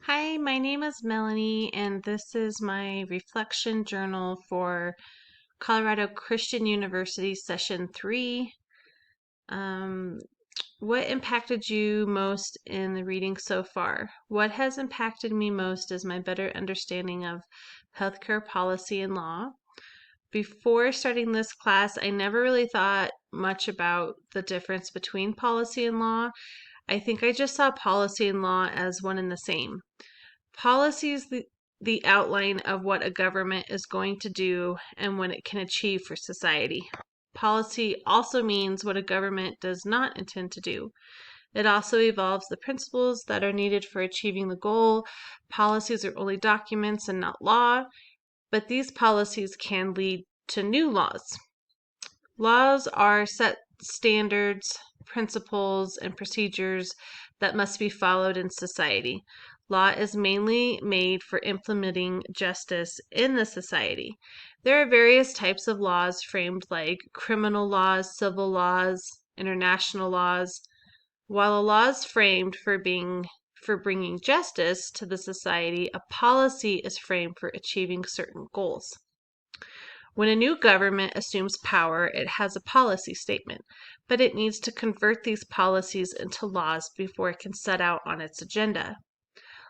Hi, my name is Melanie, and this is my reflection journal for Colorado Christian University Session 3. Um, what impacted you most in the reading so far? What has impacted me most is my better understanding of healthcare policy and law. Before starting this class, I never really thought much about the difference between policy and law. I think I just saw policy and law as one and the same. Policy is the outline of what a government is going to do and what it can achieve for society. Policy also means what a government does not intend to do. It also involves the principles that are needed for achieving the goal. Policies are only documents and not law, but these policies can lead to new laws. Laws are set standards, principles, and procedures that must be followed in society. Law is mainly made for implementing justice in the society. There are various types of laws framed like criminal laws, civil laws, international laws. While a law is framed for bringing justice to the society, a policy is framed for achieving certain goals. When a new government assumes power, it has a policy statement, but it needs to convert these policies into laws before it can set out on its agenda.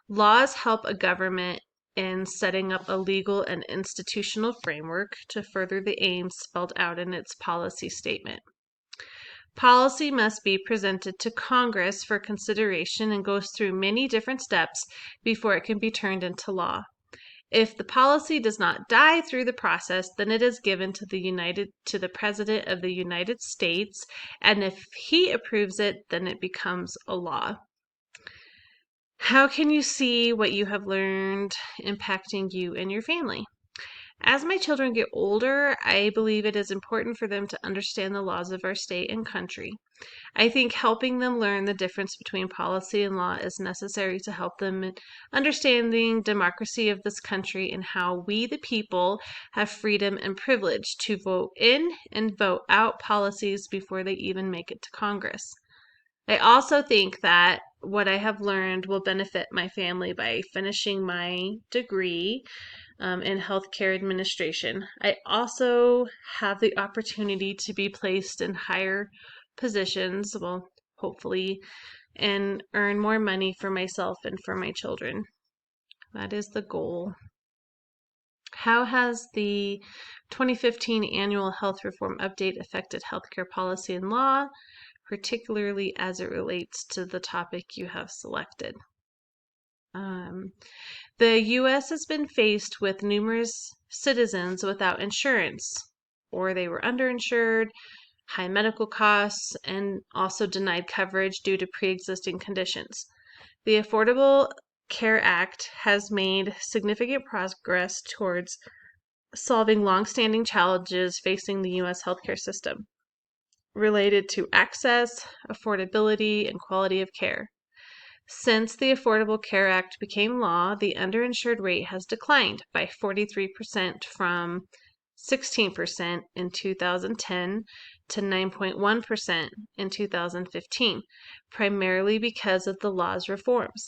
Laws help a government in setting up a legal and institutional framework to further the aims spelled out in its policy statement. Policy must be presented to Congress for consideration and goes through many different steps before it can be turned into law. If the policy does not die through the process, then it is given to the President of the United States, and if he approves it, then it becomes a law. How can you see what you have learned impacting you and your family? As my children get older, I believe it is important for them to understand the laws of our state and country. I think helping them learn the difference between policy and law is necessary to help them in understanding democracy of this country and how we, the people, have freedom and privilege to vote in and vote out policies before they even make it to Congress. I also think that what I have learned will benefit my family by finishing my degree in healthcare administration. I also have the opportunity to be placed in higher positions, well, hopefully, and earn more money for myself and for my children. That is the goal. How has the 2015 annual health reform update affected healthcare policy and law, particularly as it relates to the topic you have selected? The U.S. has been faced with numerous citizens without insurance, or they were underinsured, high medical costs, and also denied coverage due to pre-existing conditions. The Affordable Care Act has made significant progress towards solving long-standing challenges facing the U.S. healthcare system related to access, affordability, and quality of care. Since the Affordable Care Act became law, the underinsured rate has declined by 43% from 16% in 2010 to 9.1% in 2015, primarily because of the law's reforms.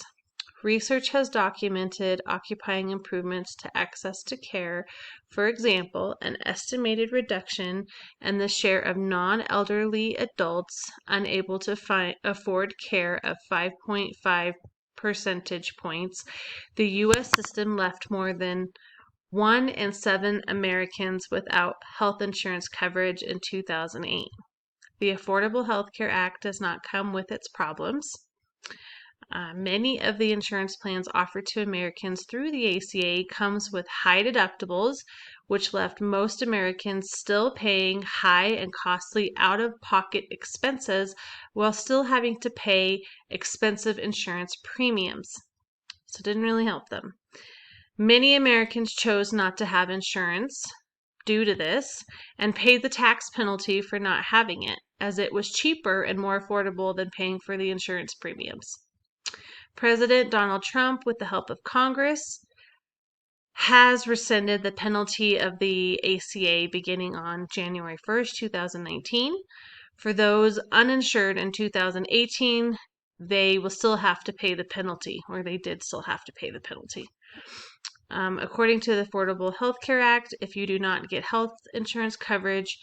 Research has documented occupying improvements to access to care, for example, an estimated reduction in the share of non-elderly adults unable to afford care of 5.5 percentage points. The U.S. system left more than 1 in 7 Americans without health insurance coverage in 2008. The Affordable Health Care Act does not come with its problems. Many of the insurance plans offered to Americans through the ACA comes with high deductibles, which left most Americans still paying high and costly out-of-pocket expenses while still having to pay expensive insurance premiums. So it didn't really help them. Many Americans chose not to have insurance due to this and paid the tax penalty for not having it, as it was cheaper and more affordable than paying for the insurance premiums. President Donald Trump, with the help of Congress, has rescinded the penalty of the ACA beginning on January 1st, 2019. For those uninsured in 2018, they will still have to pay the penalty, or they did still have to pay the penalty. According to the Affordable Health Care Act, if you do not get health insurance coverage,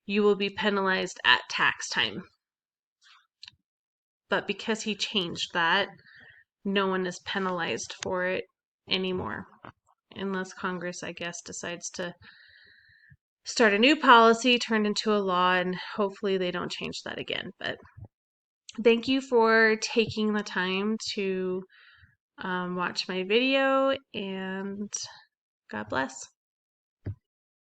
you will be penalized at tax time. But because he changed that, no one is penalized for it anymore. Unless Congress, I guess, decides to start a new policy turned into a law, and hopefully they don't change that again. But thank you for taking the time to watch my video, and God bless.